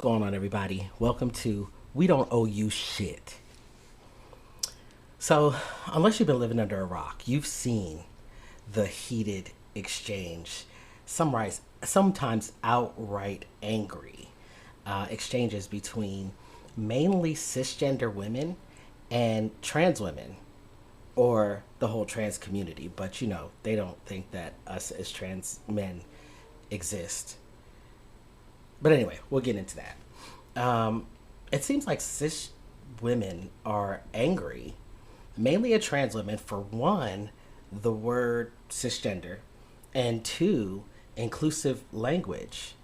Going on, everybody? Welcome to We Don't Owe You Shit. So, unless you've been living under a rock, you've seen the heated exchange, sometimes outright angry exchanges between mainly cisgender women and trans women, or the whole trans community. But they don't think that us as trans men exist. But anyway, we'll get into that. It seems like cis women are angry, mainly at trans women, for one, the word cisgender, and two, inclusive language,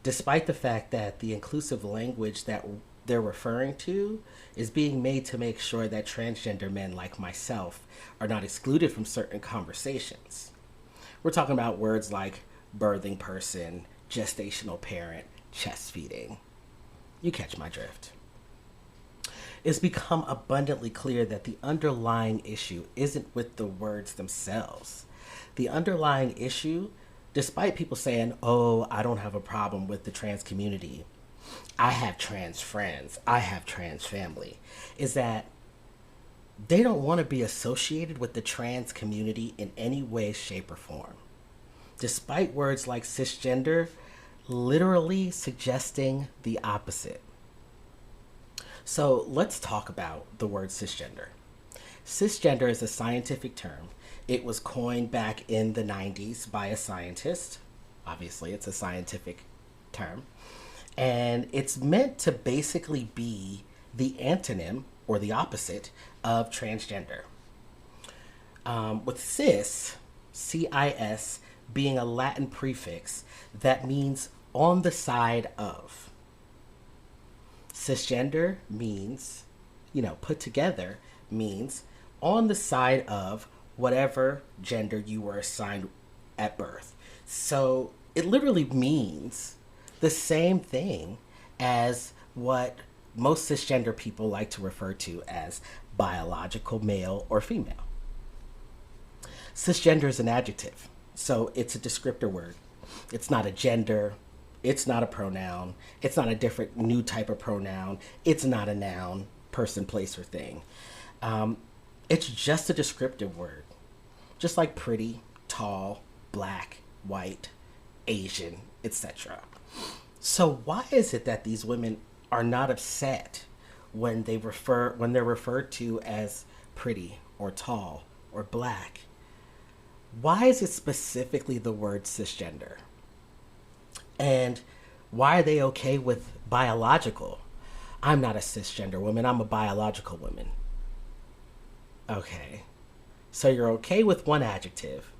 despite the fact that the inclusive language that they're referring to is being made to make sure that transgender men like myself are not excluded from certain conversations. We're talking about words like birthing person, gestational parent, chest feeding. You catch my drift. It's become abundantly clear that the underlying issue isn't with the words themselves. The underlying issue, despite people saying, oh, I don't have a problem with the trans community, I have trans friends, I have trans family, is that they don't want to be associated with the trans community in any way, shape, or form. Despite words like cisgender literally suggesting the opposite. So let's talk about the word cisgender. Cisgender is a scientific term. It was coined back in the 90s by a scientist. Obviously, it's a scientific term. And it's meant to basically be the antonym or the opposite of transgender. With cis, being a Latin prefix that means on the side of. Cisgender means, put together means on the side of whatever gender you were assigned at birth. So it literally means the same thing as what most cisgender people like to refer to as biological male or female. Cisgender is an adjective, so it's a descriptor word. It's not a gender. It's not a pronoun. It's not a different new type of pronoun. It's not a noun, person, place, or thing. It's just a descriptive word. Just like pretty, tall, black, white, Asian, etc. So why is it that these women are not upset when they're referred to as pretty or tall or black? Why is it specifically the word cisgender? And why are they okay with biological? I'm not a cisgender woman, I'm a biological woman. Okay. So you're okay with one adjective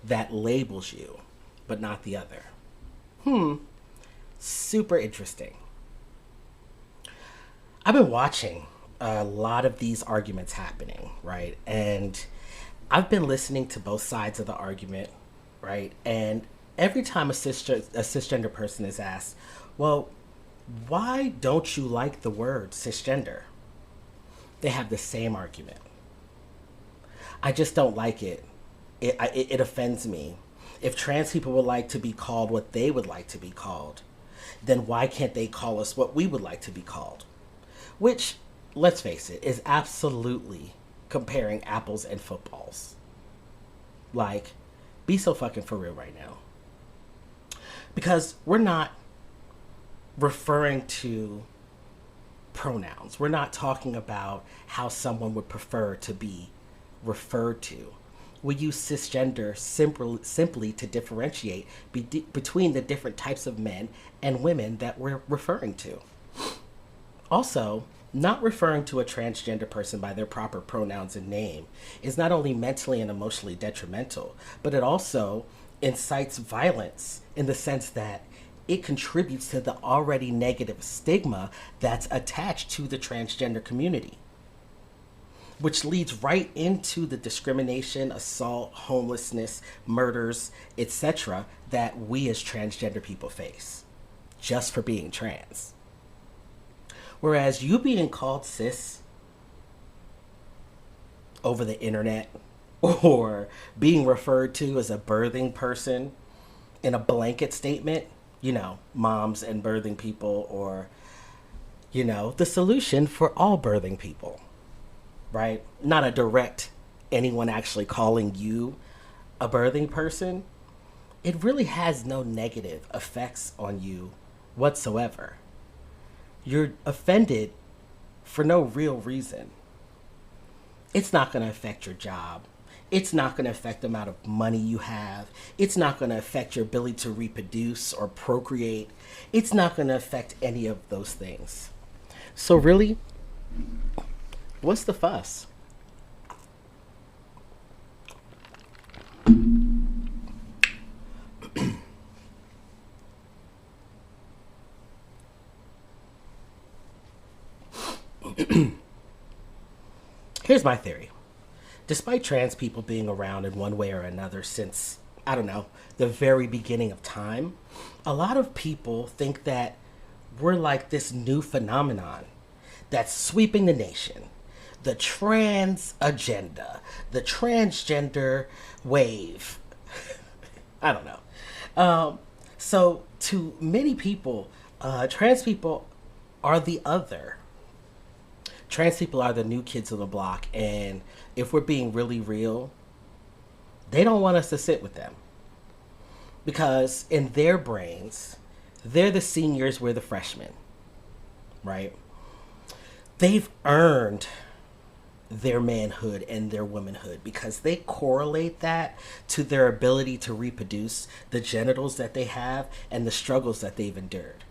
that labels you, but not the other. Super interesting. I've been watching a lot of these arguments happening, right? And I've been listening to both sides of the argument, right? And every time a cisgender person is asked, well, why don't you like the word cisgender? They have the same argument. I just don't like it. It offends me. If trans people would like to be called what they would like to be called, then why can't they call us what we would like to be called? Which, let's face it, is absolutely comparing apples and footballs. Like, be so fucking for real right now. Because we're not referring to pronouns. We're not talking about how someone would prefer to be referred to. We use cisgender simply to differentiate between the different types of men and women that we're referring to. Also, not referring to a transgender person by their proper pronouns and name is not only mentally and emotionally detrimental, but it also incites violence in the sense that it contributes to the already negative stigma that's attached to the transgender community, which leads right into the discrimination, assault, homelessness, murders, etc. that we as transgender people face just for being trans. Whereas you being called cis over the internet or being referred to as a birthing person in a blanket statement, moms and birthing people, or, the solution for all birthing people, right? Not a direct anyone actually calling you a birthing person. It really has no negative effects on you whatsoever. You're offended for no real reason. It's not going to affect your job. It's not going to affect the amount of money you have. It's not going to affect your ability to reproduce or procreate. It's not going to affect any of those things. So, really, what's the fuss? Here's my theory. Despite trans people being around in one way or another since, I don't know, the very beginning of time, a lot of people think that we're like this new phenomenon that's sweeping the nation. The trans agenda, the transgender wave. I don't know. So, to many people, trans people are the other. Trans people are the new kids on the block, and if we're being really real, they don't want us to sit with them. Because in their brains, they're the seniors, we're the freshmen, right? They've earned their manhood and their womanhood because they correlate that to their ability to reproduce, the genitals that they have, and the struggles that they've endured.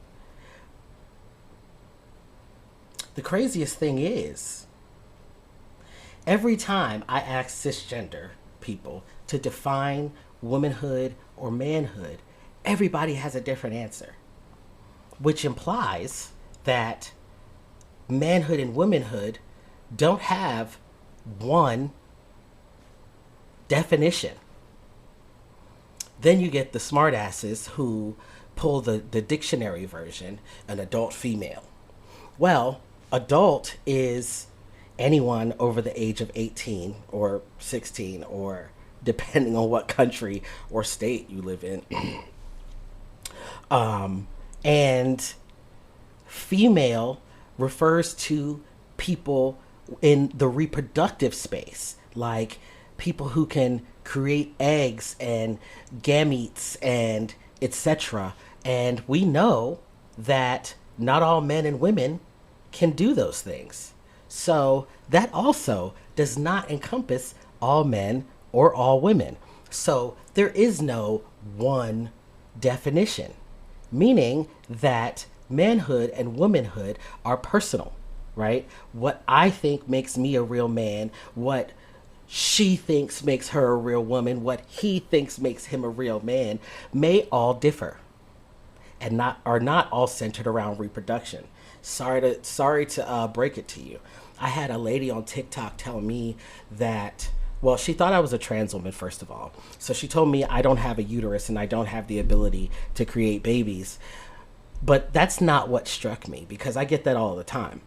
The craziest thing is, every time I ask cisgender people to define womanhood or manhood, everybody has a different answer, which implies that manhood and womanhood don't have one definition. Then you get the smartasses who pull the dictionary version, an adult female. Well, adult is anyone over the age of 18 or 16, or depending on what country or state you live in. And female refers to people in the reproductive space, like people who can create eggs and gametes and etc. And we know that not all men and women can do those things. So that also does not encompass all men or all women. So there is no one definition, meaning that manhood and womanhood are personal, right? What I think makes me a real man, what she thinks makes her a real woman, what he thinks makes him a real man, may all differ and are not all centered around reproduction. Sorry to break it to you. I had a lady on TikTok tell me that, well, she thought I was a trans woman, first of all. So she told me I don't have a uterus and I don't have the ability to create babies. But that's not what struck me, because I get that all the time.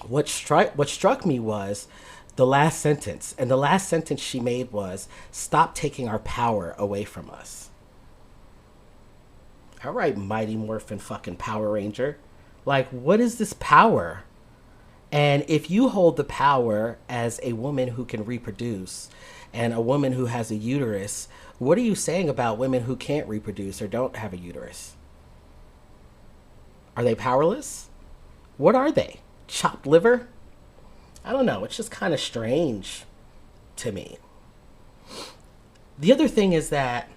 What struck me was the last sentence. And the last sentence she made was, "Stop taking our power away from us." All right, Mighty Morphin fucking Power Ranger. Like, what is this power? And if you hold the power as a woman who can reproduce and a woman who has a uterus, what are you saying about women who can't reproduce or don't have a uterus? Are they powerless? What are they? Chopped liver? I don't know. It's just kind of strange to me. The other thing is that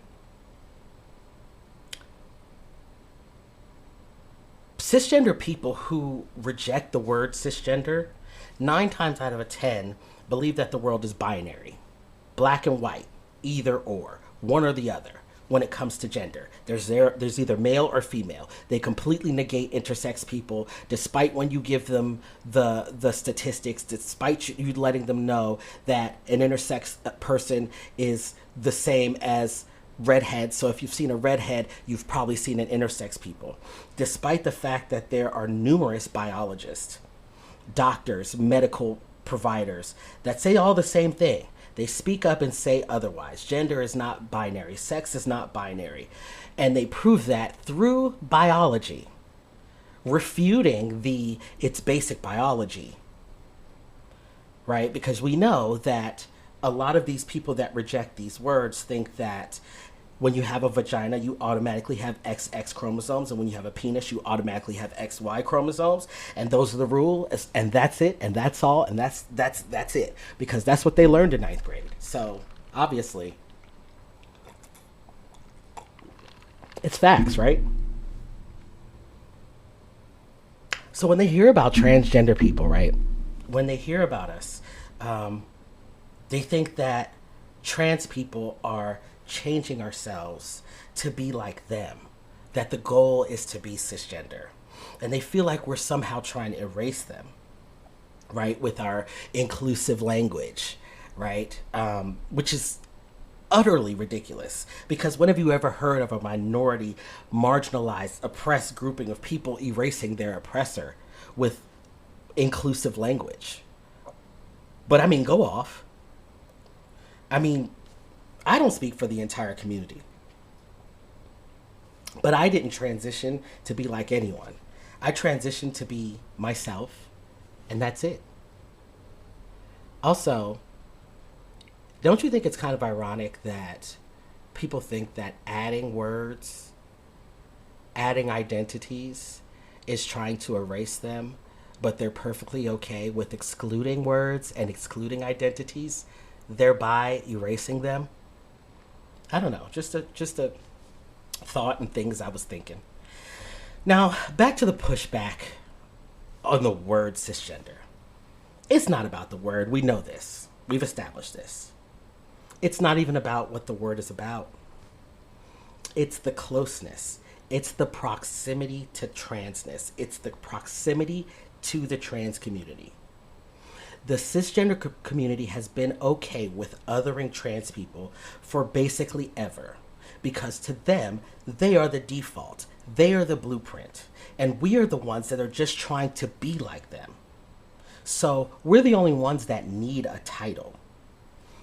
cisgender people who reject the word cisgender, 9 times out of 10, believe that the world is binary. Black and white, either or, one or the other. When it comes to gender, there's either male or female. They completely negate intersex people, despite when you give them the statistics, despite you letting them know that an intersex person is the same as redhead. So if you've seen a redhead, you've probably seen an intersex people. Despite the fact that there are numerous biologists, doctors, medical providers that say all the same thing, They speak up and say otherwise. Gender is not binary, sex is not binary. And they prove that through biology, refuting the it's basic biology, right? Because we know that a lot of these people that reject these words think that when you have a vagina, you automatically have XX chromosomes, and when you have a penis, you automatically have XY chromosomes, and those are the rules, and that's it, and that's all, and that's it, because that's what they learned in ninth grade. So obviously, it's facts, right? So when they hear about transgender people, right? When they hear about us, they think that trans people are changing ourselves to be like them, that the goal is to be cisgender. And they feel like we're somehow trying to erase them, right? With our inclusive language, right? Which is utterly ridiculous, because when have you ever heard of a minority, marginalized, oppressed grouping of people erasing their oppressor with inclusive language? But I mean, go off. I mean, I don't speak for the entire community, but I didn't transition to be like anyone. I transitioned to be myself, and that's it. Also, don't you think it's kind of ironic that people think that adding words, adding identities is trying to erase them, but they're perfectly okay with excluding words and excluding identities, thereby erasing them? I don't know, just a thought and things I was thinking. Now, back to the pushback on the word cisgender. It's not about the word. We know this. We've established this. It's not even about what the word is about. It's the closeness. It's the proximity to transness. It's the proximity to the trans community. The cisgender community has been okay with othering trans people for basically ever, because to them, they are the default. They are the blueprint. And we are the ones that are just trying to be like them. So we're the only ones that need a title.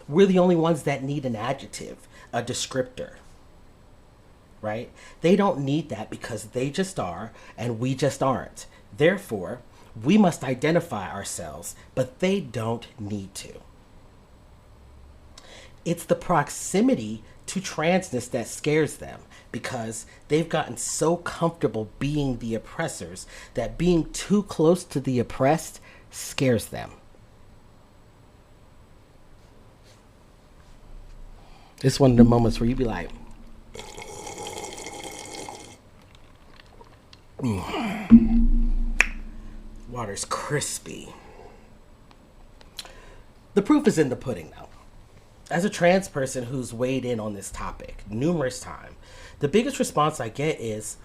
We're the only ones that need an adjective, a descriptor, right? They don't need that because they just are and we just aren't. Therefore, we must identify ourselves, but they don't need to. It's the proximity to transness that scares them, because they've gotten so comfortable being the oppressors that being too close to the oppressed scares them. It's one of the moments where you be like, water's crispy. The proof is in the pudding, though. As a trans person who's weighed in on this topic numerous times, the biggest response I get is,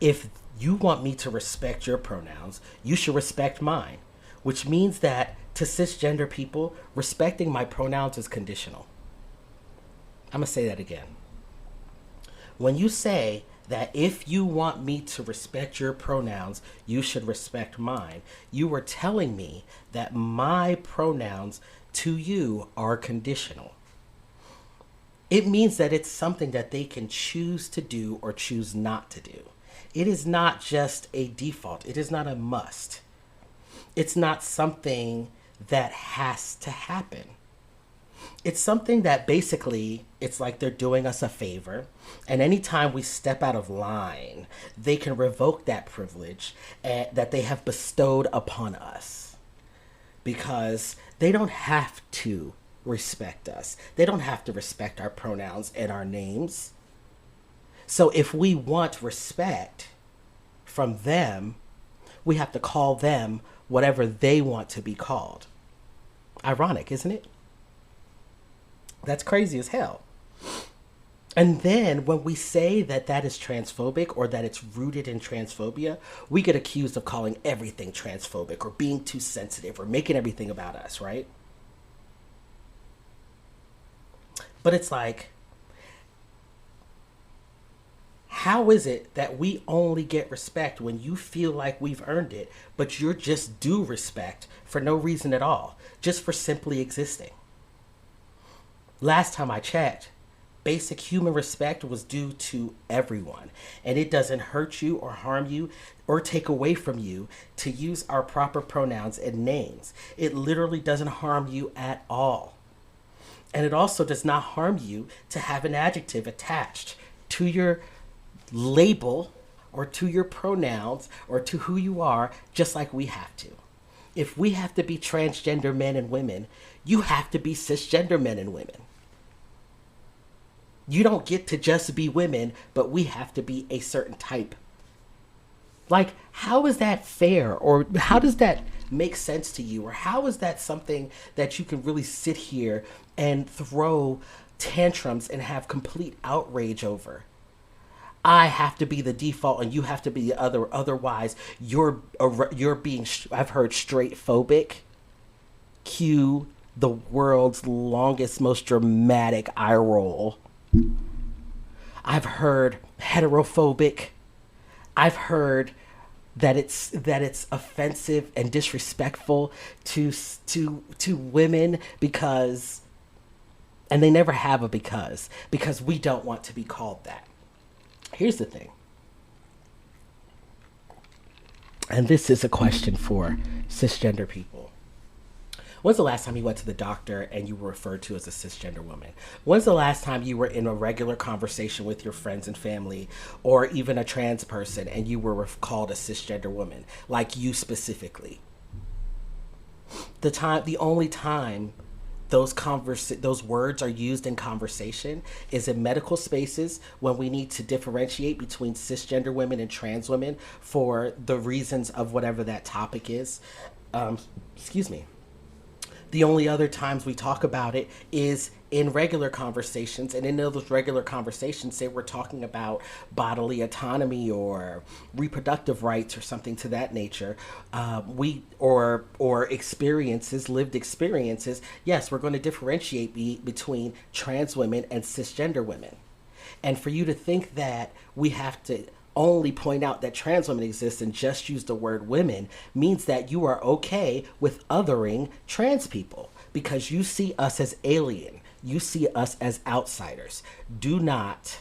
if you want me to respect your pronouns, you should respect mine. Which means that to cisgender people, respecting my pronouns is conditional. I'm going to say that again. When you say that if you want me to respect your pronouns, you should respect mine, you are telling me that my pronouns to you are conditional. It means that it's something that they can choose to do or choose not to do. It is not just a default. It is not a must. It's not something that has to happen. It's something that basically, it's like they're doing us a favor, and anytime we step out of line, they can revoke that privilege that they have bestowed upon us, because they don't have to respect us. They don't have to respect our pronouns and our names. So if we want respect from them, we have to call them whatever they want to be called. Ironic, isn't it? That's crazy as hell. And then when we say that that is transphobic or that it's rooted in transphobia, we get accused of calling everything transphobic or being too sensitive or making everything about us, right? But it's like, how is it that we only get respect when you feel like we've earned it, but you're just due respect for no reason at all, just for simply existing? Last time I checked, basic human respect was due to everyone. And it doesn't hurt you or harm you or take away from you to use our proper pronouns and names. It literally doesn't harm you at all. And it also does not harm you to have an adjective attached to your label or to your pronouns or to who you are, just like we have to. If we have to be transgender men and women, you have to be cisgender men and women. You don't get to just be women, but we have to be a certain type. Like, how is that fair? Or how does that make sense to you? Or how is that something that you can really sit here and throw tantrums and have complete outrage over? I have to be the default and you have to be the other. Otherwise, you're being, I've heard, straight phobic. Cue the world's longest, most dramatic eye roll. I've heard heterophobic. I've heard that it's offensive and disrespectful to women because, and they never have a because we don't want to be called that. Here's the thing, and this is a question for cisgender people. When's the last time you went to the doctor and you were referred to as a cisgender woman? When's the last time you were in a regular conversation with your friends and family, or even a trans person, and you were called a cisgender woman, like you specifically? The only time those words are used in conversation is in medical spaces when we need to differentiate between cisgender women and trans women for the reasons of whatever that topic is. Excuse me. The only other times we talk about it is in regular conversations, and in those regular conversations, say we're talking about bodily autonomy or reproductive rights or something to that nature, or experiences, lived experiences. Yes, we're going to differentiate between trans women and cisgender women, and for you to think that we have to only point out that trans women exist and just use the word women means that you are okay with othering trans people because you see us as alien. You see us as outsiders. Do not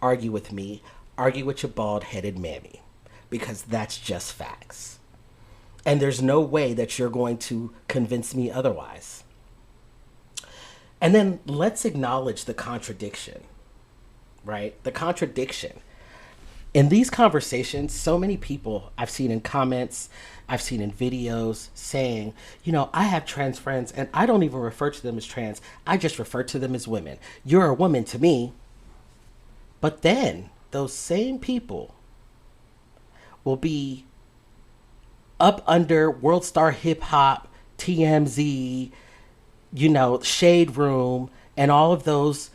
argue with me. Argue with your bald-headed mammy, because that's just facts. And there's no way that you're going to convince me otherwise. And then let's acknowledge the contradiction, right? The contradiction. In these conversations, so many people I've seen in comments, I've seen in videos saying, I have trans friends and I don't even refer to them as trans. I just refer to them as women. You're a woman to me. But then those same people will be up under World Star Hip Hop, TMZ, Shade Room, and all of those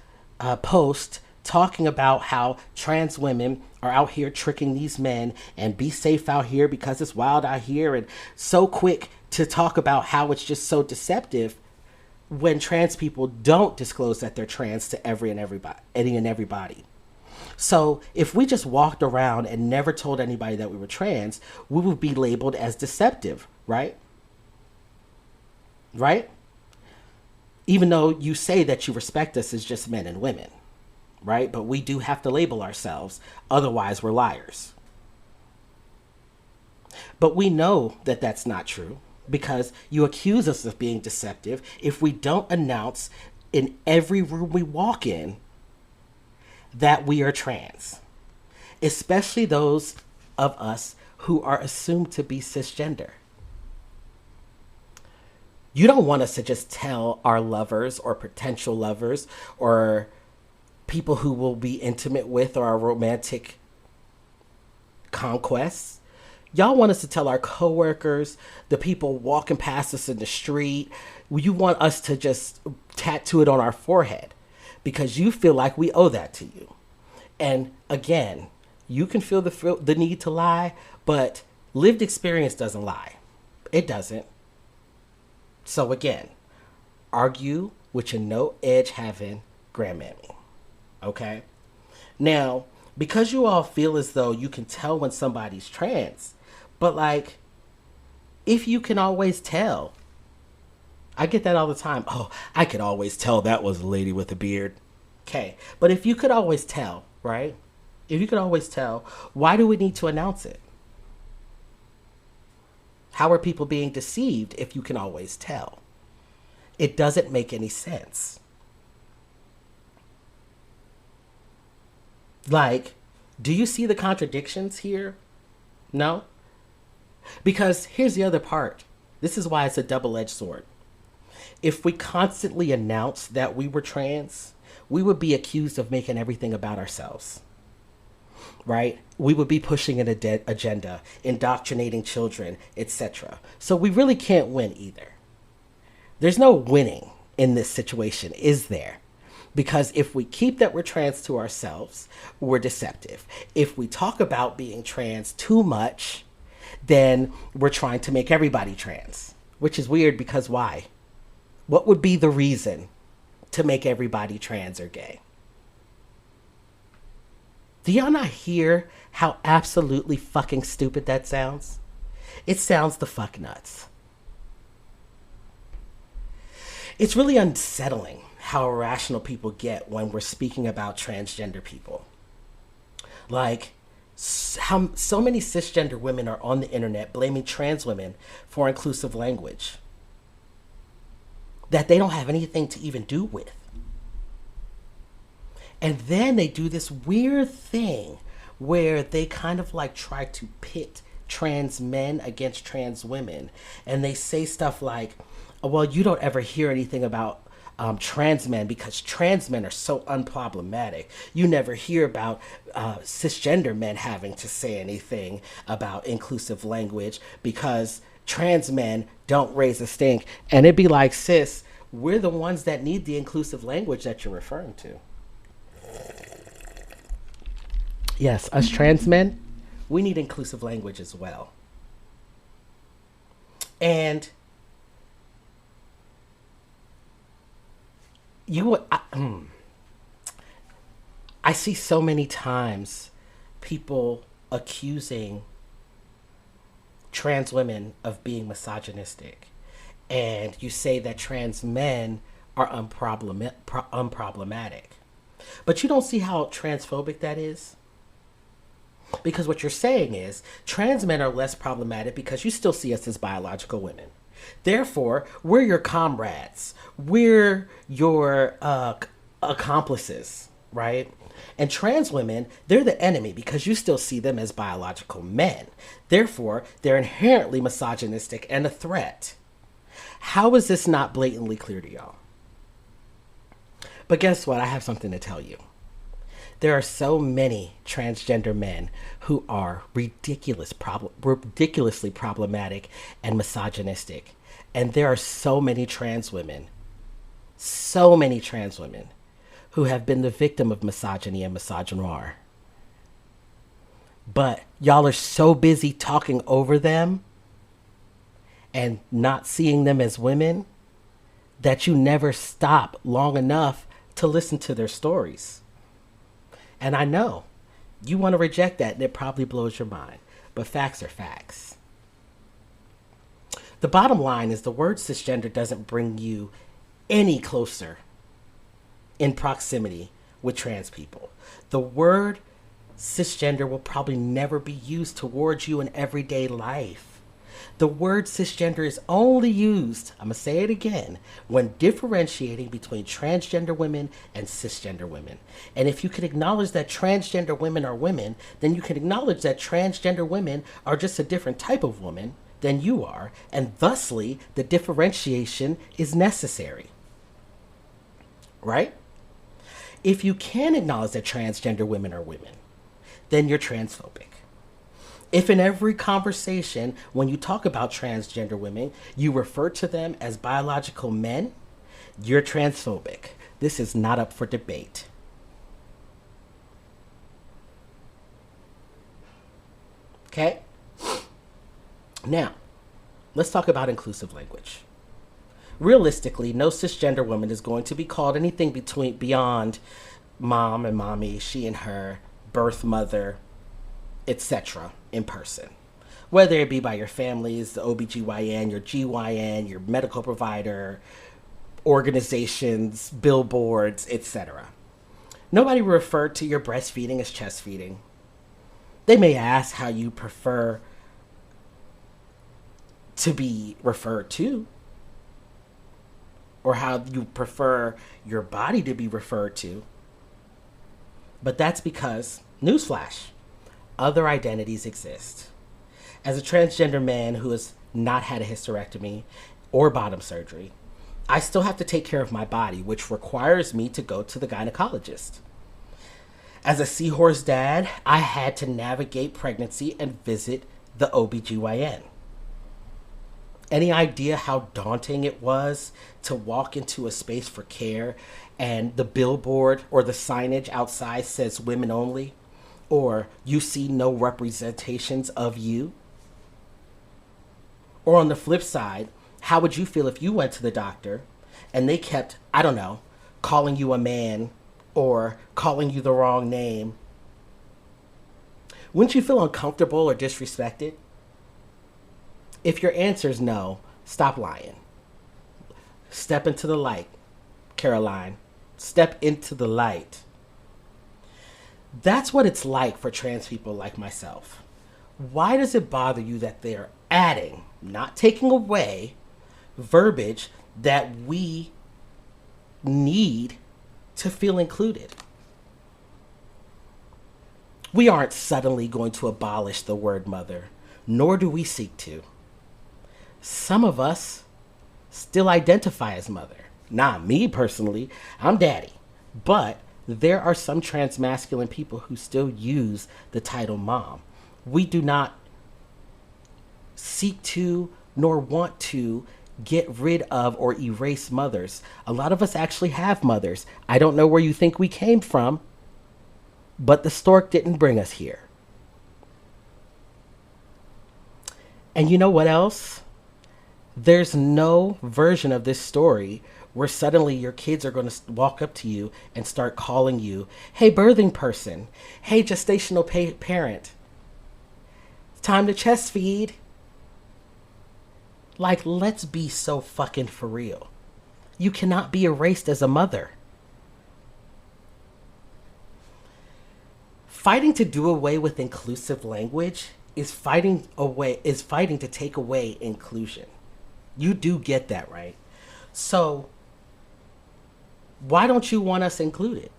posts talking about how trans women are out here tricking these men and be safe out here because it's wild out here, and so quick to talk about how it's just so deceptive when trans people don't disclose that they're trans to any and everybody. So if we just walked around and never told anybody that we were trans, we would be labeled as deceptive, right? Right? Even though you say that you respect us as just men and women. Right? But we do have to label ourselves. Otherwise, we're liars. But we know that that's not true because you accuse us of being deceptive if we don't announce in every room we walk in that we are trans, especially those of us who are assumed to be cisgender. You don't want us to just tell our lovers or potential lovers or people who will be intimate with or our romantic conquests. Y'all want us to tell our coworkers, the people walking past us in the street. You want us to just tattoo it on our forehead because you feel like we owe that to you. And again, you can feel the need to lie, but lived experience doesn't lie. It doesn't. So again, argue with your no edge having grandmammy. Okay? Now, because you all feel as though you can tell when somebody's trans, but if you can always tell, I get that all the time. Oh, I could always tell that was a lady with a beard. Okay. But if you could always tell, right? If you could always tell, why do we need to announce it? How are people being deceived if you can always tell? It doesn't make any sense. Like, do you see the contradictions here? No? Because here's the other part. This is why it's a double edged sword. If we constantly announced that we were trans, we would be accused of making everything about ourselves, right? We would be pushing an agenda, indoctrinating children, etc. So we really can't win either. There's no winning in this situation, is there? Because if we keep that we're trans to ourselves, we're deceptive. If we talk about being trans too much, then we're trying to make everybody trans, which is weird because why? What would be the reason to make everybody trans or gay? Do y'all not hear how absolutely fucking stupid that sounds? It sounds the fuck nuts. It's really unsettling how irrational people get when we're speaking about transgender people. Like, how so many cisgender women are on the internet blaming trans women for inclusive language that they don't have anything to even do with. And then they do this weird thing where they kind of like try to pit trans men against trans women. And they say stuff like, oh, well, you don't ever hear anything about trans men because trans men are so unproblematic. You never hear about cisgender men having to say anything about inclusive language because trans men don't raise a stink. And it'd be like, sis, we're the ones that need the inclusive language that you're referring to. Yes, us trans men, we need inclusive language as well. And I see so many times people accusing trans women of being misogynistic. And you say that trans men are unproblematic. But you don't see how transphobic that is? Because what you're saying is trans men are less problematic because you still see us as biological women. Therefore, we're your comrades. We're your accomplices, right? And trans women, they're the enemy because you still see them as biological men. Therefore, they're inherently misogynistic and a threat. How is this not blatantly clear to y'all? But guess what? I have something to tell you. There are so many transgender men who are ridiculously problematic and misogynistic. And there are so many trans women who have been the victim of misogyny and misogynoir. But y'all are so busy talking over them and not seeing them as women that you never stop long enough to listen to their stories. And I know you want to reject that and it probably blows your mind, but facts are facts. The bottom line is the word cisgender doesn't bring you any closer in proximity with trans people. The word cisgender will probably never be used towards you in everyday life. The word cisgender is only used, I'm going to say it again, when differentiating between transgender women and cisgender women. And if you can acknowledge that transgender women are women, then you can acknowledge that transgender women are just a different type of woman than you are, and thusly the differentiation is necessary. Right? If you can acknowledge that transgender women are women, then you're transphobic. If in every conversation, when you talk about transgender women, you refer to them as biological men, you're transphobic. This is not up for debate. Okay? Now, let's talk about inclusive language. Realistically, no cisgender woman is going to be called anything beyond mom and mommy, she and her, birth mother, etc. in person. whether it be by your families, the OBGYN, your GYN, your medical provider, organizations, billboards, etc. Nobody will refer to your breastfeeding as chest feeding. They may ask how you prefer to be referred to, or how you prefer your body to be referred to. But that's because, newsflash, other identities exist. As a transgender man who has not had a hysterectomy or bottom surgery, I still have to take care of my body, which requires me to go to the gynecologist. As a seahorse dad, I had to navigate pregnancy and visit the OBGYN. Any idea how daunting it was to walk into a space for care and the billboard or the signage outside says women only, or you see no representations of you? Or on the flip side, how would you feel if you went to the doctor and they kept, I don't know, calling you a man or calling you the wrong name? Wouldn't you feel uncomfortable or disrespected? If your answer is no, stop lying. Step into the light, Caroline. Step into the light. That's what it's like for trans people like myself. Why does it bother you that they're adding, not taking away, verbiage that we need to feel included? We aren't suddenly going to abolish the word mother, nor do we seek to. Some of us still identify as mother. Not me personally, I'm daddy. But there are some transmasculine people who still use the title mom. We do not seek to nor want to get rid of or erase mothers. A lot of us actually have mothers. I don't know where you think we came from, but the stork didn't bring us here. And you know what else? There's no version of this story where suddenly your kids are going to walk up to you and start calling you, hey, birthing person, hey, gestational parent, it's time to chest feed. Like, let's be so fucking for real. You cannot be erased as a mother. Fighting to do away with inclusive language is fighting to take away inclusion. You do get that, right? So why don't you want us included?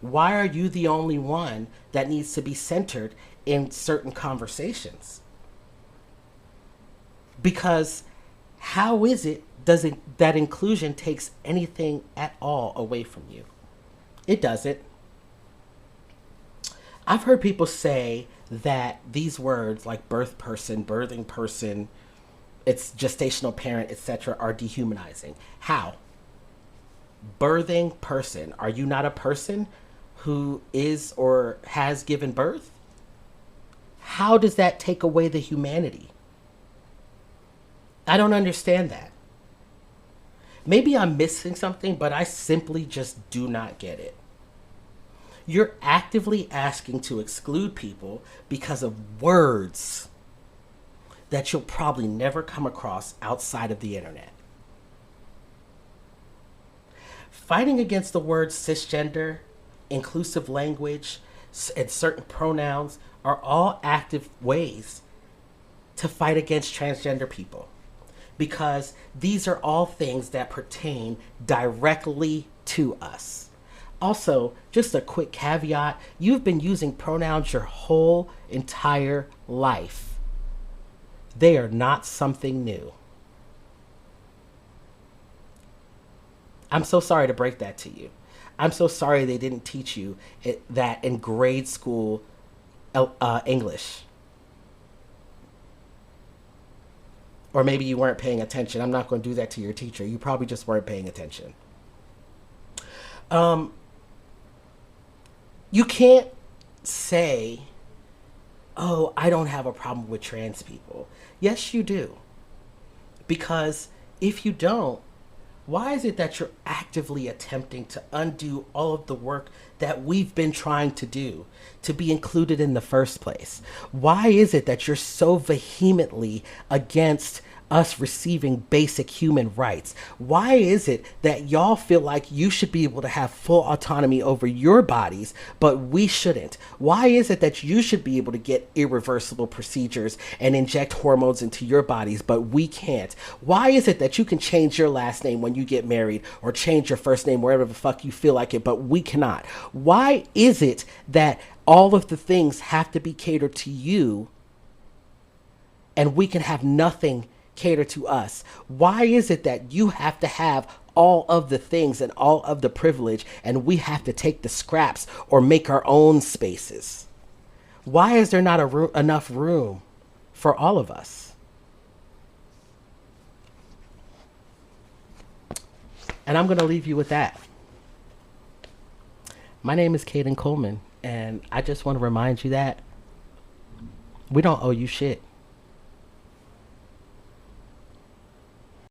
Why are you the only one that needs to be centered in certain conversations? Because how is it that inclusion takes anything at all away from you? It doesn't. I've heard people say that these words like birth person, birthing person, it's gestational parent, etc., are dehumanizing. How? Birthing person. Are you not a person who is or has given birth? How does that take away the humanity? I don't understand that. Maybe I'm missing something, but I simply just do not get it. You're actively asking to exclude people because of words that you'll probably never come across outside of the internet. Fighting against the words cisgender, inclusive language, and certain pronouns are all active ways to fight against transgender people, because these are all things that pertain directly to us. Also, just a quick caveat, you've been using pronouns your whole entire life. They are not something new. I'm so sorry to break that to you. I'm so sorry they didn't teach you that in grade school English. Or maybe you weren't paying attention. I'm not going to do that to your teacher. You probably just weren't paying attention. You can't say, oh, I don't have a problem with trans people. Yes, you do. Because if you don't, Why is it that you're actively attempting to undo all of the work that we've been trying to do to be included in the first place? Why is it that you're so vehemently against us receiving basic human rights? Why is it that y'all feel like you should be able to have full autonomy over your bodies, but we shouldn't? Why is it that you should be able to get irreversible procedures and inject hormones into your bodies, but we can't? Why is it that you can change your last name when you get married or change your first name wherever the fuck you feel like it, but we cannot? Why is it that all of the things have to be catered to you and we can have nothing cater to us? Why is it that you have to have all of the things and all of the privilege and we have to take the scraps or make our own spaces? Why is there not enough room for all of us? And I'm going to leave you with that. My name is Caden Coleman, and I just want to remind you that we don't owe you shit.